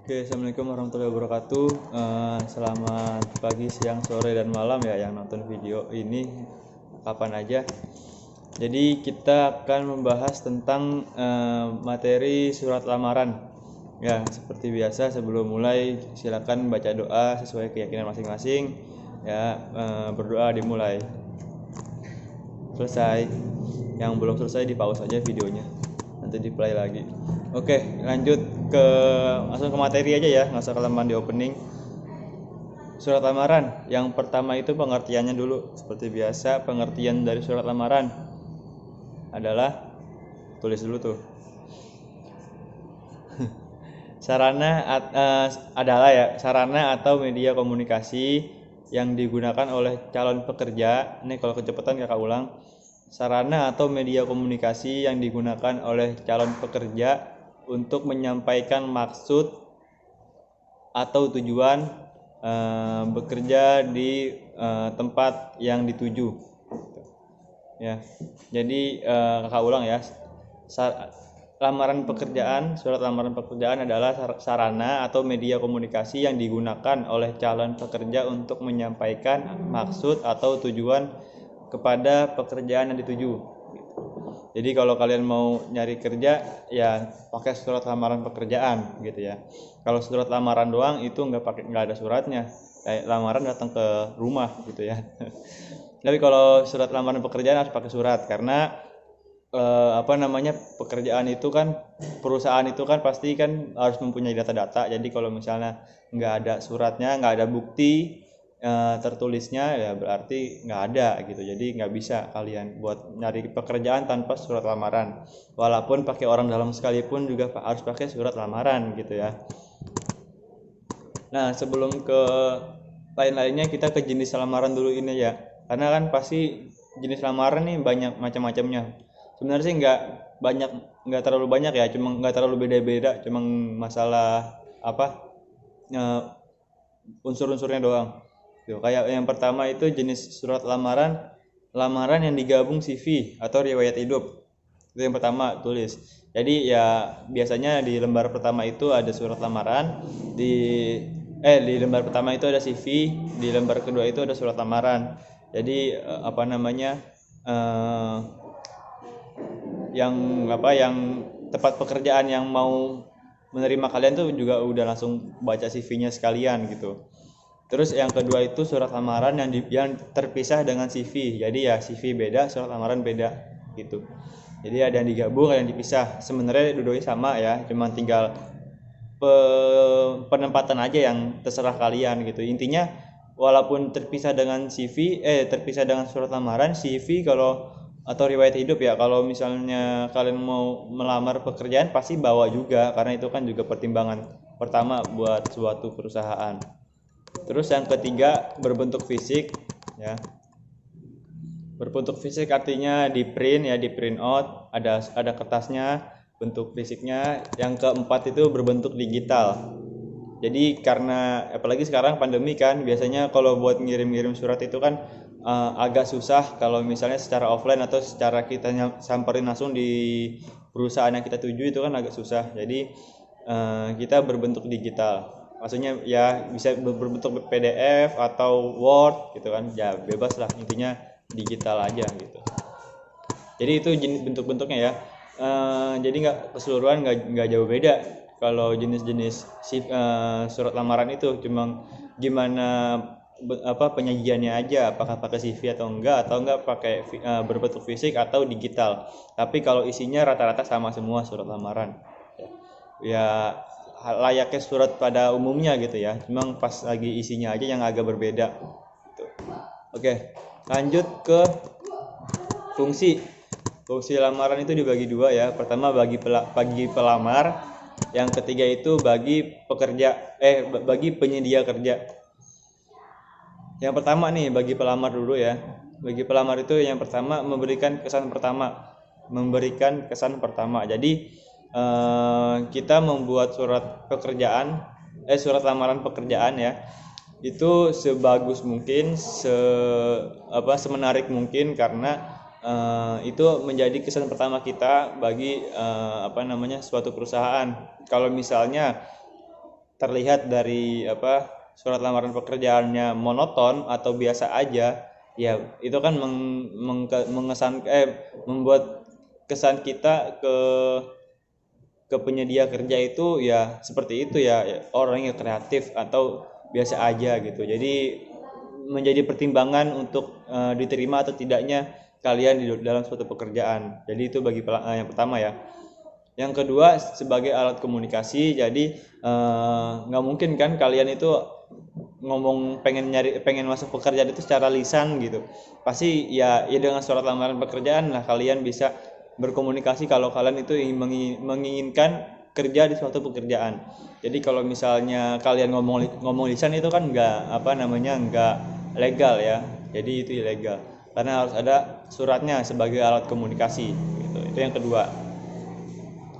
Oke, assalamualaikum warahmatullahi wabarakatuh. Selamat pagi, siang, sore, dan malam ya yang nonton video ini kapan aja. Jadi kita akan membahas tentang materi surat lamaran. Ya, seperti biasa sebelum mulai silakan baca doa sesuai keyakinan masing-masing. Ya, berdoa dimulai. Selesai. Yang belum selesai di pause aja videonya. Nanti di play lagi. Oke, lanjut langsung ke materi aja ya, nggak usah kelamaan di opening. Surat lamaran, yang pertama itu pengertiannya dulu. Seperti biasa, pengertian dari surat lamaran adalah, tulis dulu tuh. Sarana atau media komunikasi yang digunakan oleh calon pekerja. Ini kalau kecepatan kakak ulang. Sarana atau media komunikasi yang digunakan oleh calon pekerja untuk menyampaikan maksud atau tujuan bekerja di tempat yang dituju. Ya, jadi kakak ulang ya. Surat lamaran pekerjaan adalah sarana atau media komunikasi yang digunakan oleh calon pekerja untuk menyampaikan maksud atau tujuan kepada pekerjaan yang dituju. Jadi kalau kalian mau nyari kerja ya pakai surat lamaran pekerjaan gitu ya. Kalau surat lamaran doang itu nggak ada suratnya. Kayak lamaran datang ke rumah gitu ya. Tapi kalau surat lamaran pekerjaan harus pakai surat karena pekerjaan itu kan, perusahaan itu kan pasti kan harus mempunyai data-data. Jadi kalau misalnya nggak ada suratnya, nggak ada bukti tertulisnya, ya berarti nggak ada gitu. Jadi nggak bisa kalian buat nyari pekerjaan tanpa surat lamaran. Walaupun pakai orang dalam sekalipun juga harus pakai surat lamaran gitu ya. Nah, sebelum ke lain-lainnya kita ke jenis lamaran dulu ini ya. Karena kan pasti jenis lamaran nih banyak macam-macamnya. Sebenarnya sih nggak terlalu banyak ya, cuma nggak terlalu beda-beda, cuma masalah unsur-unsurnya doang. Kayak yang pertama itu jenis surat lamaran yang digabung CV atau riwayat hidup. Itu yang pertama tulis. Jadi ya biasanya di lembar pertama itu ada surat lamaran, di lembar pertama itu ada CV, di lembar kedua itu ada surat lamaran. Jadi yang tempat pekerjaan yang mau menerima kalian tuh juga udah langsung baca CV-nya sekalian gitu. Terus yang kedua itu surat lamaran yang terpisah dengan CV. Jadi ya CV beda, surat lamaran beda gitu. Jadi ada yang digabung, ada yang dipisah. Sebenarnya dua-duanya sama ya, cuma tinggal penempatan aja yang terserah kalian gitu. Intinya walaupun terpisah dengan terpisah dengan surat lamaran, CV atau riwayat hidup ya, kalau misalnya kalian mau melamar pekerjaan pasti bawa juga, karena itu kan juga pertimbangan pertama buat suatu perusahaan. Terus yang ketiga berbentuk fisik ya. Berbentuk fisik artinya di print out, ada kertasnya, bentuk fisiknya. Yang keempat itu berbentuk digital. Jadi karena apalagi sekarang pandemi kan, biasanya kalau buat ngirim-ngirim surat itu kan agak susah kalau misalnya secara offline atau secara kita samperin langsung di perusahaan yang kita tuju, itu kan agak susah. Jadi kita berbentuk digital. Maksudnya ya bisa berbentuk PDF atau Word gitu kan, ya bebas lah, intinya digital aja gitu. Jadi itu bentuk-bentuknya ya. Jadi nggak keseluruhan, nggak jauh beda kalau jenis-jenis surat lamaran itu, cuma gimana penyajiannya aja, apakah pakai CV atau enggak pakai berbentuk fisik atau digital. Tapi kalau isinya rata-rata sama semua surat lamaran ya, layaknya surat pada umumnya gitu ya, cuma pas lagi isinya aja yang agak berbeda gitu. Oke, lanjut ke fungsi lamaran. Itu dibagi dua ya. Pertama bagi pelamar, yang ketiga itu bagi bagi penyedia kerja. Yang pertama nih bagi pelamar dulu ya. Bagi pelamar itu yang pertama memberikan kesan pertama. Jadi kita membuat surat lamaran pekerjaan ya, itu sebagus mungkin, semenarik mungkin, karena itu menjadi kesan pertama kita bagi suatu perusahaan. Kalau misalnya terlihat dari surat lamaran pekerjaannya monoton atau biasa aja, ya itu kan membuat kesan kita ke penyedia kerja itu ya seperti itu ya, orang yang kreatif atau biasa aja gitu. Jadi menjadi pertimbangan untuk diterima atau tidaknya kalian di dalam suatu pekerjaan. Jadi itu bagi yang pertama ya. Yang kedua sebagai alat komunikasi. Jadi nggak mungkin kan kalian itu ngomong pengen masuk pekerjaan itu secara lisan gitu. Pasti ya dengan surat lamaran pekerjaan lah kalian bisa berkomunikasi kalau kalian itu menginginkan kerja di suatu pekerjaan. Jadi kalau misalnya kalian ngomong lisan itu kan nggak legal ya. Jadi itu ilegal karena harus ada suratnya sebagai alat komunikasi gitu. Itu yang kedua.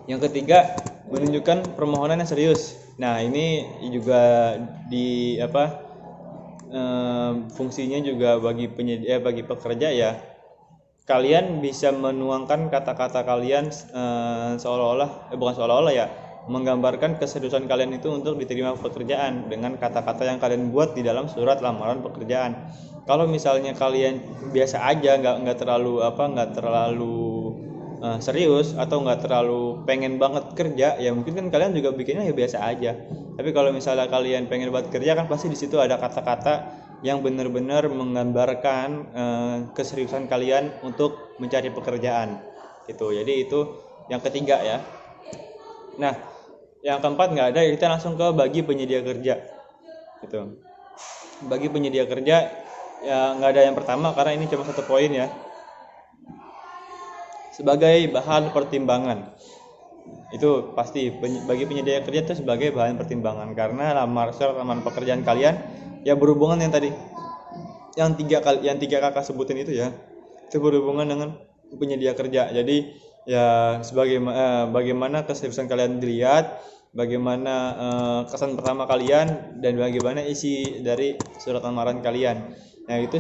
Yang ketiga, menunjukkan permohonan yang serius. Nah, ini juga fungsinya juga bagi bagi pekerja ya. Kalian bisa menuangkan kata-kata kalian bukan seolah-olah ya, menggambarkan keseriusan kalian itu untuk diterima pekerjaan dengan kata-kata yang kalian buat di dalam surat lamaran pekerjaan. Kalau misalnya kalian biasa aja, nggak terlalu serius atau nggak terlalu pengen banget kerja, ya mungkin kan kalian juga bikinnya ya biasa aja. Tapi kalau misalnya kalian pengen banget kerja kan pasti di situ ada kata-kata yang benar-benar menggambarkan keseriusan kalian untuk mencari pekerjaan gitu. Jadi itu yang ketiga ya. Nah, yang keempat nggak ada, kita langsung ke bagi penyedia kerja gitu. Bagi penyedia kerja ya nggak ada yang pertama karena ini cuma satu poin ya. Sebagai bahan pertimbangan, itu pasti bagi penyedia kerja itu sebagai bahan pertimbangan karena surat lamaran pekerjaan kalian ya berhubungan yang tadi yang tiga kakak sebutin itu ya, itu berhubungan dengan penyedia kerja. Jadi ya bagaimana keseriusan kalian dilihat, bagaimana kesan pertama kalian, dan bagaimana isi dari surat lamaran kalian. Nah itu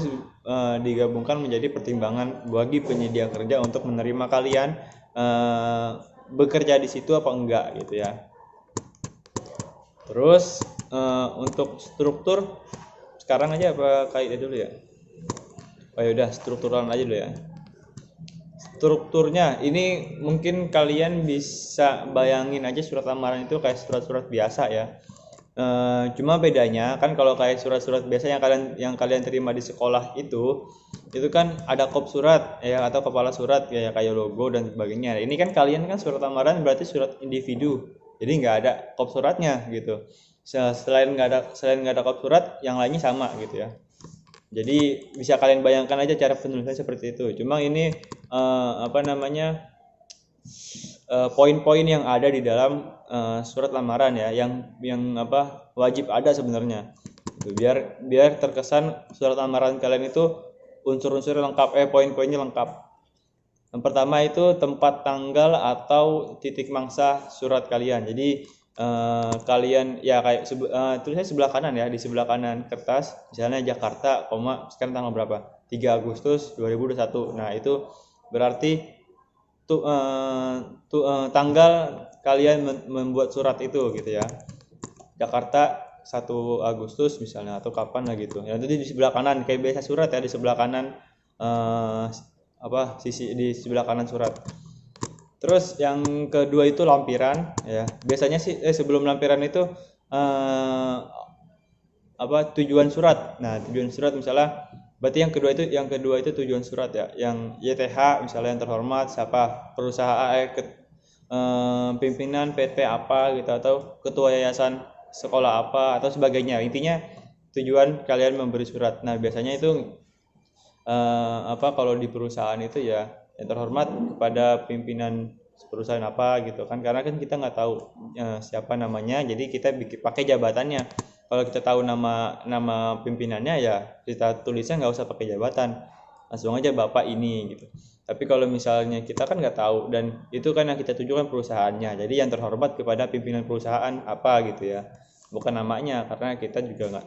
digabungkan menjadi pertimbangan bagi penyedia kerja untuk menerima kalian bekerja di situ apa enggak gitu ya. Terus untuk struktur sekarang aja apa kaidah dulu ya? Oh ya udah, struktural aja dulu ya. Strukturnya ini mungkin kalian bisa bayangin aja surat lamaran itu kayak surat-surat biasa ya. Cuma bedanya kan kalau kayak surat-surat biasa yang kalian terima di sekolah itu kan ada kop surat ya atau kepala surat ya kayak logo dan sebagainya. Ini kan kalian kan surat lamaran berarti surat individu, jadi nggak ada kop suratnya gitu. Selain nggak ada kop surat, yang lainnya sama gitu ya. Jadi bisa kalian bayangkan aja cara penulisan seperti itu. Cuma ini poin-poin yang ada di dalam surat lamaran ya, yang wajib ada sebenarnya. Biar terkesan surat lamaran kalian itu unsur-unsur lengkap, poin-poinnya lengkap. Yang pertama itu tempat tanggal atau titik mangsa surat kalian. Jadi kalian ya kayak tulisnya sebelah kanan ya, di sebelah kanan kertas misalnya Jakarta, sekarang tanggal berapa? 3 Agustus 2021. Nah, itu berarti tanggal kalian membuat surat itu gitu ya. Jakarta 1 Agustus misalnya atau kapan lah gitu. Ya itu di sebelah kanan kayak biasa surat ya, di sebelah kanan sisi di sebelah kanan surat. Terus yang kedua itu lampiran ya. Biasanya sih sebelum lampiran itu tujuan surat. Nah, tujuan surat misalnya berarti yang kedua itu tujuan surat ya. Yang YTH misalnya yang terhormat siapa, perusahaan pimpinan PT apa gitu, atau ketua yayasan sekolah apa atau sebagainya. Intinya tujuan kalian memberi surat. Nah, biasanya itu kalau di perusahaan itu ya yang terhormat kepada pimpinan perusahaan apa gitu kan, karena kan kita nggak tahu siapa namanya, jadi kita pakai jabatannya. Kalau kita tahu nama pimpinannya ya kita tulisnya nggak usah pakai jabatan, langsung aja bapak ini gitu. Tapi kalau misalnya kita kan nggak tahu, dan itu kan yang kita tujukan perusahaannya, jadi yang terhormat kepada pimpinan perusahaan apa gitu ya, bukan namanya, karena kita juga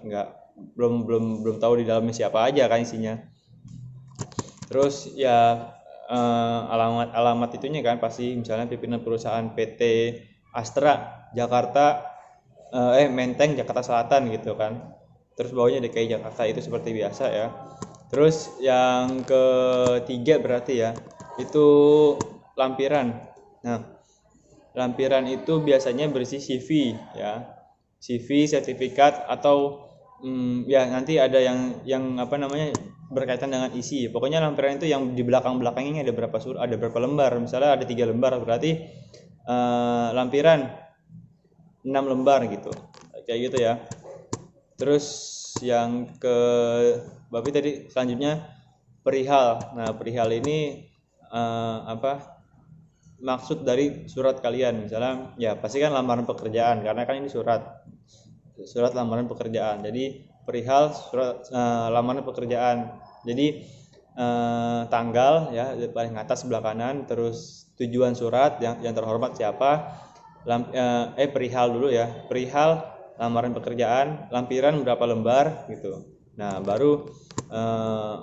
belum tahu di dalamnya siapa aja kan isinya. Terus ya alamat itunya kan pasti misalnya pimpinan perusahaan PT Astra Jakarta Menteng Jakarta Selatan gitu kan. Terus bawahnya DKI Jakarta, itu seperti biasa ya. Terus yang ketiga berarti ya itu lampiran. Nah, lampiran itu biasanya berisi CV ya, CV, sertifikat, atau ya nanti ada yang apa namanya berkaitan dengan isi. Pokoknya lampiran itu yang di belakang-belakangnya ada berapa ada berapa lembar. Misalnya ada 3 lembar, berarti lampiran 6 lembar gitu. Kayak gitu ya. Terus yang ke Bapak tadi selanjutnya perihal. Nah, perihal ini apa maksud dari surat kalian? Misalnya ya pasti kan lamaran pekerjaan, karena kan ini surat lamaran pekerjaan. Jadi perihal surat lamaran pekerjaan. Jadi tanggal ya paling atas sebelah kanan, terus tujuan surat yang terhormat siapa, perihal dulu ya, perihal lamaran pekerjaan, lampiran berapa lembar gitu. Nah, baru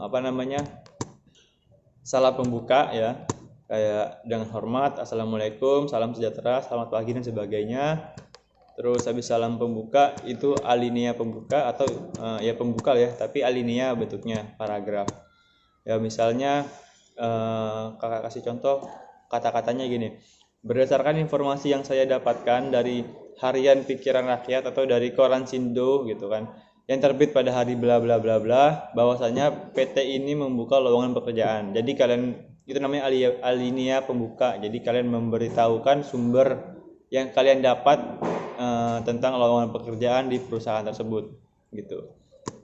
apa namanya salam pembuka ya, kayak dengan hormat, assalamualaikum, salam sejahtera, selamat pagi dan sebagainya. Terus habis salam pembuka itu alinea pembuka, atau ya pembuka ya, tapi alinea bentuknya paragraf. Ya misalnya kakak kasih contoh kata-katanya gini. Berdasarkan informasi yang saya dapatkan dari harian pikiran rakyat atau dari koran Sindo gitu kan, yang terbit pada hari bla bla bla bla, bahwasanya PT ini membuka lowongan pekerjaan. Jadi kalian, itu namanya alinea pembuka. Jadi kalian memberitahukan sumber yang kalian dapat tentang lowongan pekerjaan di perusahaan tersebut gitu.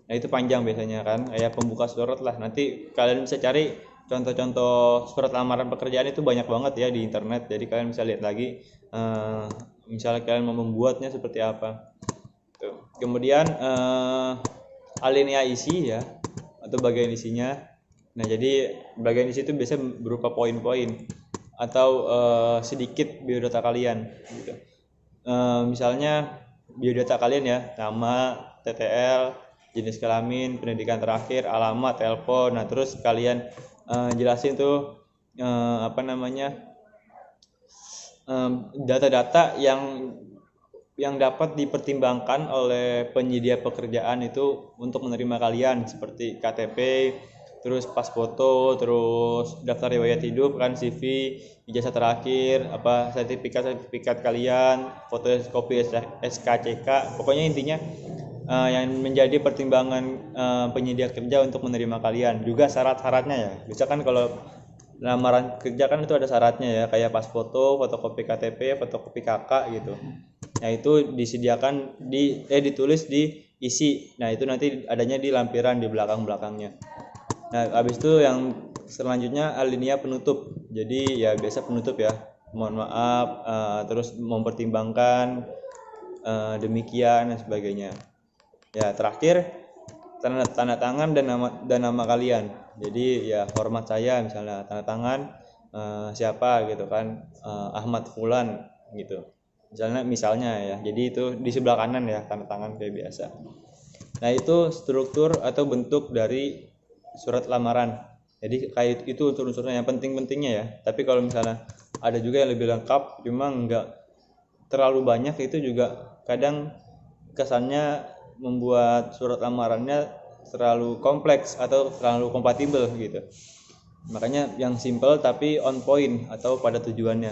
Nah, itu panjang biasanya kan, kayak pembuka surat lah. Nanti kalian bisa cari contoh-contoh surat lamaran pekerjaan, itu banyak banget ya di internet. Jadi kalian bisa lihat lagi misalnya kalian mau membuatnya seperti apa. Tuh. Kemudian alinea isi ya, atau bagian isinya. Nah, jadi bagian isi itu biasanya berupa poin-poin atau sedikit biodata kalian gitu. Misalnya biodata kalian ya, nama, TTL, jenis kelamin, pendidikan terakhir, alamat, telepon. Nah, terus kalian jelasin tuh apa namanya data-data yang dapat dipertimbangkan oleh penyedia pekerjaan itu untuk menerima kalian, seperti KTP, terus pas foto, terus daftar riwayat hidup kan, CV, ijazah terakhir, apa sertifikat kalian, fotokopi SKCK. Pokoknya intinya yang menjadi pertimbangan penyedia kerja untuk menerima kalian. Juga syarat-syaratnya ya. Bisa kan kalau lamaran kerja kan itu ada syaratnya ya, kayak pas foto, fotokopi KTP, fotokopi KK gitu. Nah, itu disediakan ditulis di isi. Nah, itu nanti adanya di lampiran di belakang-belakangnya. Nah, habis itu yang selanjutnya alinea penutup. Jadi ya biasa penutup ya. Mohon maaf, terus mempertimbangkan, demikian dan sebagainya. Ya, terakhir tanda tangan dan nama kalian. Jadi ya hormat saya, misalnya tanda tangan siapa gitu kan, Ahmad Fulan gitu. Misalnya ya. Jadi itu di sebelah kanan ya, tanda tangan kayak biasa. Nah, itu struktur atau bentuk dari surat lamaran. Jadi kayak itu unsur-unsurnya yang penting-pentingnya ya. Tapi kalau misalnya ada juga yang lebih lengkap, cuma nggak terlalu banyak, itu juga kadang kesannya membuat surat lamarannya terlalu kompleks atau terlalu kompatibel gitu. Makanya yang simple tapi on point atau pada tujuannya.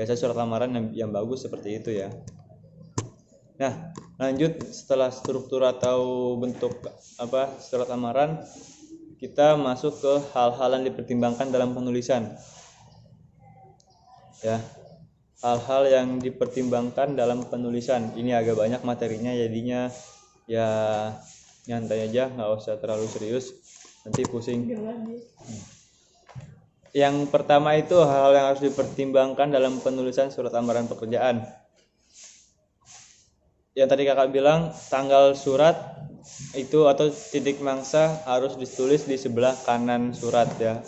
Biasa surat lamaran yang bagus seperti itu ya. Nah, lanjut setelah struktur atau bentuk surat lamaran, kita masuk ke hal-hal yang dipertimbangkan dalam penulisan. Ya. Hal-hal yang dipertimbangkan dalam penulisan. Ini agak banyak materinya, jadinya ya nyantai aja, nggak usah terlalu serius, nanti pusing. Yang pertama itu hal yang harus dipertimbangkan dalam penulisan surat lamaran pekerjaan. Yang tadi kakak bilang, tanggal surat itu atau titik mangsa harus ditulis di sebelah kanan surat ya.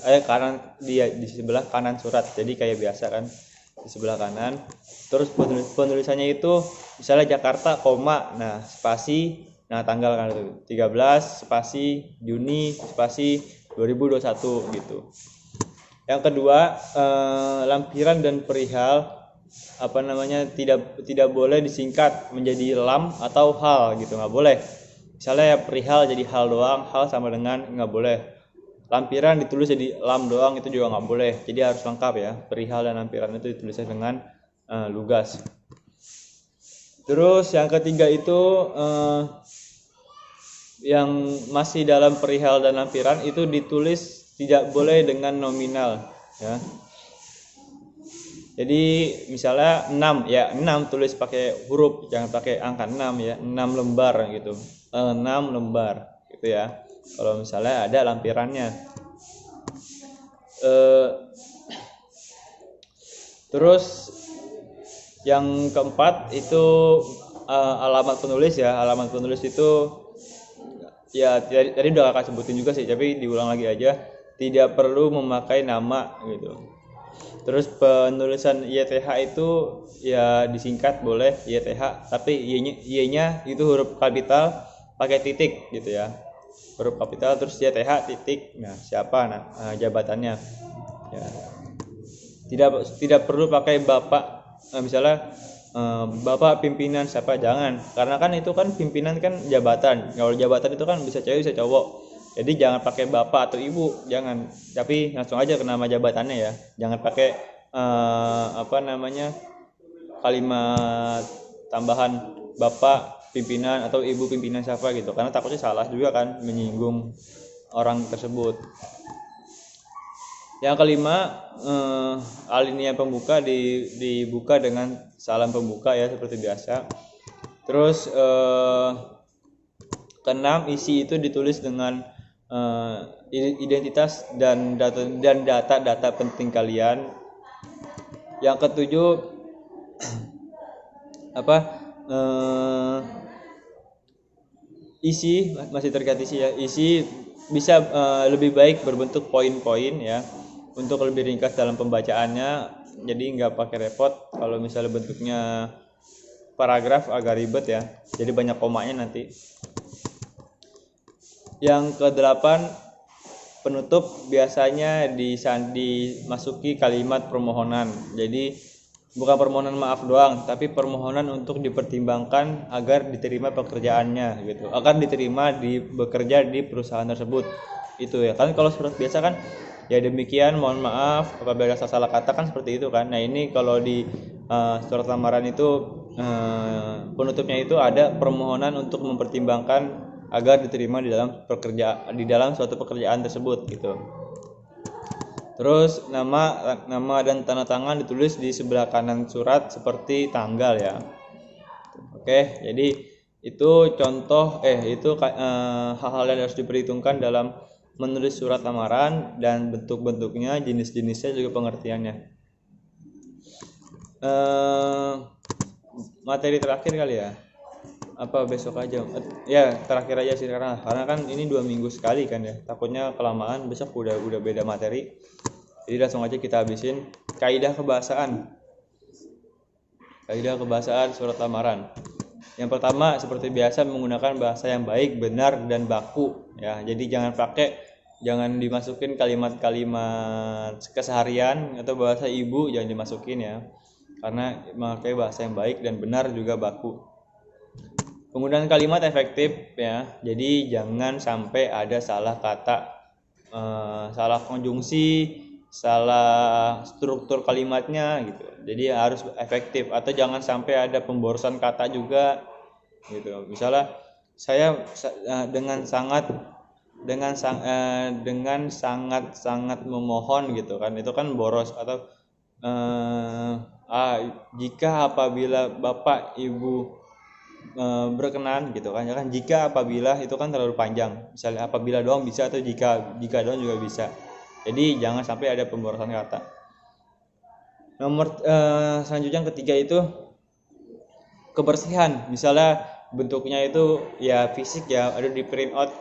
Di sebelah kanan surat. Jadi kayak biasa kan, di sebelah kanan. Terus penulisannya itu misalnya Jakarta, koma, nah spasi, nah tanggal kan itu 13 spasi Juni spasi 2021 gitu. Yang kedua, lampiran dan perihal apa namanya, tidak boleh disingkat menjadi lam atau hal gitu, nggak boleh. Misalnya perihal jadi hal doang, hal sama dengan, nggak boleh. Lampiran ditulis jadi lam doang, itu juga nggak boleh. Jadi harus lengkap ya, perihal dan lampiran itu ditulisnya dengan lugas. Terus yang ketiga itu yang masih dalam perihal dan lampiran itu ditulis tidak boleh dengan nominal ya. Jadi misalnya 6 ya, 6 tulis pakai huruf, jangan pakai angka 6 ya, 6 lembar gitu. 6 lembar gitu ya. Kalau misalnya ada lampirannya. Terus yang keempat itu alamat penulis ya. Alamat penulis itu ya tadi udah kakak sebutin juga sih, tapi diulang lagi aja. Tidak perlu memakai nama gitu. Terus penulisan YTH itu ya disingkat boleh YTH, tapi Y-nya itu huruf kapital pakai titik gitu ya. Huruf kapital terus YTH titik. Nah, siapa jabatannya. Ya. Tidak perlu pakai bapak. Misalnya bapak pimpinan siapa, jangan. Karena kan itu kan pimpinan kan jabatan. Kalau jabatan itu kan bisa cewek bisa cowok. Jadi jangan pakai bapak atau ibu, jangan. Tapi langsung aja ke nama jabatannya ya. Jangan pakai apa namanya, kalimat tambahan bapak pimpinan atau ibu pimpinan siapa gitu. Karena takutnya salah juga kan, menyinggung orang tersebut. Yang kelima, alinea pembuka dibuka dengan salam pembuka ya seperti biasa. Terus keenam, isi itu ditulis dengan identitas dan data penting kalian. Yang ketujuh isi masih terkait isi ya. Isi bisa lebih baik berbentuk poin-poin ya, untuk lebih ringkas dalam pembacaannya. Jadi nggak pakai repot. Kalau misalnya bentuknya paragraf agak ribet ya, jadi banyak komanya nanti. Yang kedelapan, penutup biasanya dimasuki kalimat permohonan. Jadi bukan permohonan maaf doang, tapi permohonan untuk dipertimbangkan agar diterima pekerjaannya gitu, agar diterima bekerja di perusahaan tersebut. Itu ya kan, kalau surat biasa kan ya demikian, mohon maaf apabila salah kata kan seperti itu kan. Nah ini kalau di surat lamaran itu penutupnya itu ada permohonan untuk mempertimbangkan agar diterima di dalam suatu pekerjaan tersebut gitu. Terus nama dan tanda tangan ditulis di sebelah kanan surat seperti tanggal ya. Oke, jadi itu contoh hal-hal yang harus diperhitungkan dalam menulis surat lamaran, dan bentuk-bentuknya, jenis-jenisnya juga pengertiannya. Materi terakhir kali ya, apa besok aja ya, terakhir aja sih karena kan ini 2 minggu sekali kan ya, takutnya kelamaan besok udah beda materi. Jadi langsung aja kita habisin kaidah kebahasaan surat lamaran. Yang pertama seperti biasa, menggunakan bahasa yang baik, benar, dan baku ya. Jadi jangan dimasukin kalimat-kalimat keseharian atau bahasa ibu, jangan dimasukin ya, karena memakai bahasa yang baik dan benar juga baku. Penggunaan kalimat efektif ya, jadi jangan sampai ada salah kata, salah konjungsi, salah struktur kalimatnya gitu. Jadi harus efektif, atau jangan sampai ada pemborosan kata juga gitu. Misalnya saya dengan sangat memohon gitu kan, itu kan boros. Atau jika apabila bapak ibu berkenan gitu kan, ya kan, jika apabila itu kan terlalu panjang. Misalnya apabila doang bisa, atau jika doang juga bisa. Jadi jangan sampai ada pemborosan kata. Nomor selanjutnya yang ketiga itu kebersihan. Misalnya bentuknya itu ya fisik ya, ada di print out,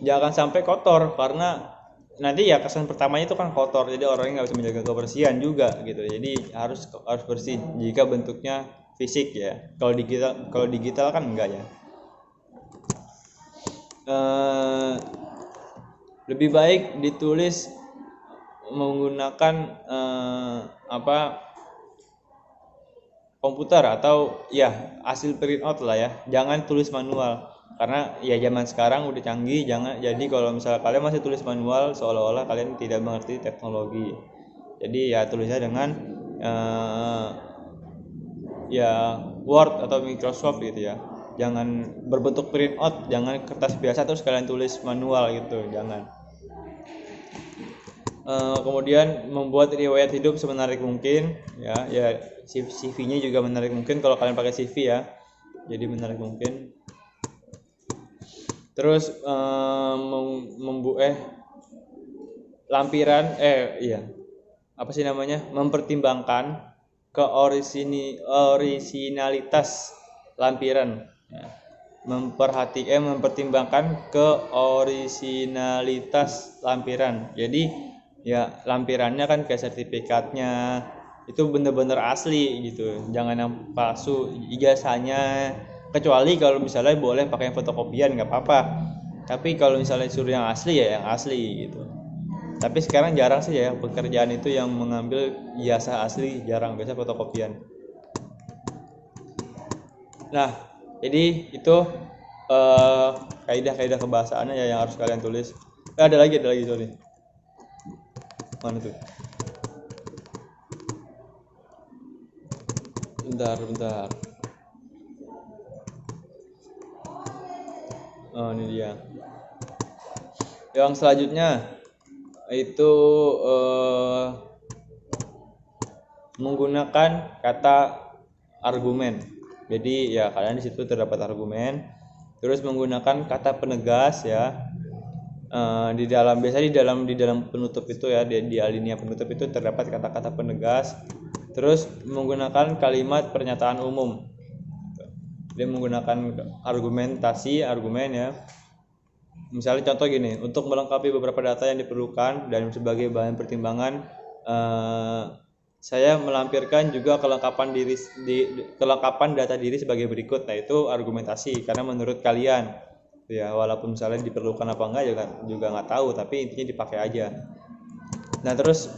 jangan sampai kotor, karena nanti ya kesan pertamanya itu kan kotor, jadi orangnya nggak bisa menjaga kebersihan juga gitu. Jadi harus bersih jika bentuknya fisik ya. Kalau digital kan enggak ya. Lebih baik ditulis menggunakan komputer atau ya hasil print out lah ya, jangan tulis manual karena ya zaman sekarang udah canggih. Jangan, jadi kalau misalnya kalian masih tulis manual seolah-olah kalian tidak mengerti teknologi. Jadi ya tulisnya dengan eh, ya Word atau Microsoft gitu ya, jangan berbentuk print out, jangan kertas biasa terus kalian tulis manual gitu, jangan. Kemudian membuat riwayat hidup semenarik mungkin ya, ya CV-nya juga menarik mungkin kalau kalian pakai CV ya, jadi menarik mungkin. Terus lampiran iya apa sih namanya, mempertimbangkan orisinalitas lampiran ya. Mempertimbangkan keorisinalitas lampiran. Jadi ya lampirannya kan kayak sertifikatnya itu bener-bener asli gitu, jangan yang palsu. Ijazahnya, kecuali kalau misalnya boleh pakai fotokopian nggak apa-apa, tapi kalau misalnya suruh yang asli ya yang asli gitu. Tapi sekarang jarang sih ya pekerjaan itu yang mengambil ijazah asli, jarang, biasa fotokopian. Nah, jadi itu eh, kaidah-kaidah kebahasaannya ya yang harus kalian tulis. Ada lagi sorry. Mana tuh? Bentar. Oh, ini dia. Yang selanjutnya itu menggunakan kata argumen. Jadi ya kalian di situ terdapat argumen. Terus menggunakan kata penegas ya. Di dalam penutup itu ya, di alinea penutup itu terdapat kata-kata penegas. Terus menggunakan kalimat pernyataan umum. Dia menggunakan argumen ya. Misalnya contoh gini, untuk melengkapi beberapa data yang diperlukan dan sebagai bahan pertimbangan, saya melampirkan juga kelengkapan data diri sebagai berikut. Nah itu argumentasi, karena menurut kalian ya, walaupun misalnya diperlukan apa enggak juga nggak tahu, tapi intinya dipakai aja. Nah terus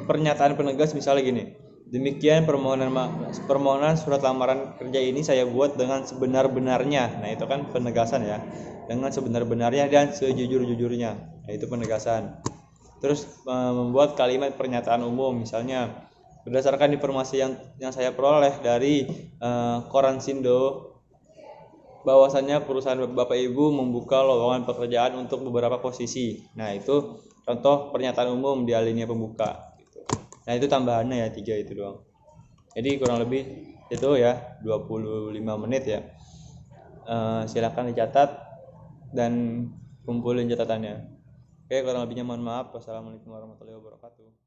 pernyataan penegas misalnya gini, demikian permohonan surat lamaran kerja ini saya buat dengan sebenar-benarnya. Nah itu kan penegasan ya, dengan sebenar-benarnya dan sejujur-jujurnya. Nah itu penegasan. Terus membuat kalimat pernyataan umum, misalnya berdasarkan informasi yang saya peroleh dari koran Sindo, bahwasannya perusahaan Bapak Ibu membuka lowongan pekerjaan untuk beberapa posisi. Nah itu contoh pernyataan umum di alinea pembuka. Nah itu tambahannya ya 3 itu doang. Jadi kurang lebih itu ya 25 menit ya. Silakan dicatat dan kumpulin catatannya. Oke, kurang lebihnya mohon maaf. Wassalamualaikum warahmatullahi wabarakatuh.